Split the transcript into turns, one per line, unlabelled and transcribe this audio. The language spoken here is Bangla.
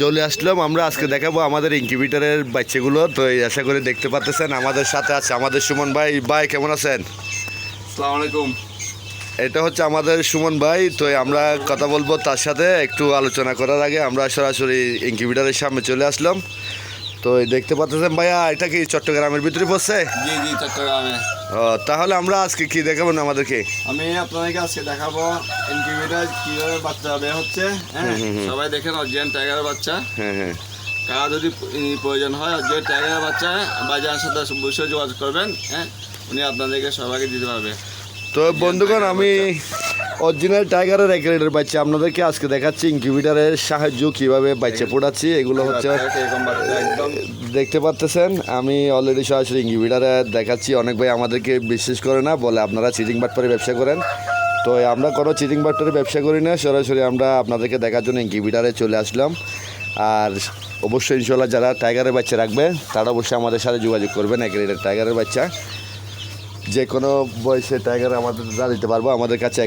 চলে আসলাম আমরা আজকে দেখাবো আমাদের ইনকিউবেটরের বাচ্চাগুলো। তো এই আশা করে দেখতে পাচ্ছেন আমাদের সাথে আছে আমাদের সুমন ভাই। ভাই কেমন আছেন?
আসসালামু আলাইকুম।
এটা হচ্ছে আমাদের সুমন ভাই। তো আমরা কথা বলবো তার সাথে। একটু আলোচনা করার আগে আমরা সরাসরি ইনকিউবেটরের সামনে চলে আসলাম। তো এই দেখতে পাচ্ছেন ভাইয়া, এটা কি চট্টগ্রামের ভিতরে পড়ছে?
জি জি, চট্টগ্রামে।
তাহলে আমরা আজকে কি দেখাবো না আমাদেরকে?
আমি আপনাদেরকে আজকে দেখাবো ইনকিউবেটর কিভাবে বাচ্চা বের হচ্ছে। হ্যাঁ, সবাই দেখেন অরিজিনাল টাইগারের বাচ্চা।
হ্যাঁ হ্যাঁ।
কার যদি প্রয়োজন হয় অরিজিনাল টাইগারের বাচ্চা, বাজারের সাথে অবশ্যই যোগাযোগ করবেন। হ্যাঁ, উনি আপনাদেরকে সবাইকে দিতে পারবে।
তো বন্ধুগণ, আমি অরিজিনাল টাইগারের এক রেটের বাচ্চা আপনাদেরকে আজকে দেখাচ্ছি ইনকিউবেটরের সাহায্য কিভাবে বাচ্চা ফোটাচ্ছি। এগুলো হচ্ছে
এরকম বাচ্চা একদম
দেখতে পাচ্ছেন, আমি অলরেডি সরাসরি ইনকিউবেটরে দেখাচ্ছি। অনেক ভাই আমাদেরকে বিশ্বাস করে না, বলে আপনারা চিটিং বাটপারে ব্যবসা করেন। তো আমরা কোনো চিটিং বাটপারে ব্যবসা করি না, সরাসরি আমরা আপনাদেরকে দেখার জন্য ইনকিউবেটরে চলে আসলাম। আর অবশ্যই ইনশাল্লাহ যারা টাইগারের বাচ্চা রাখবে তারা অবশ্যই আমাদের সাথে যোগাযোগ করবেন। এক রেটের টাইগারের বাচ্চা যে কোনো বয়সে টাইগার আমাদের দিতে পারবো। আমাদের কাছে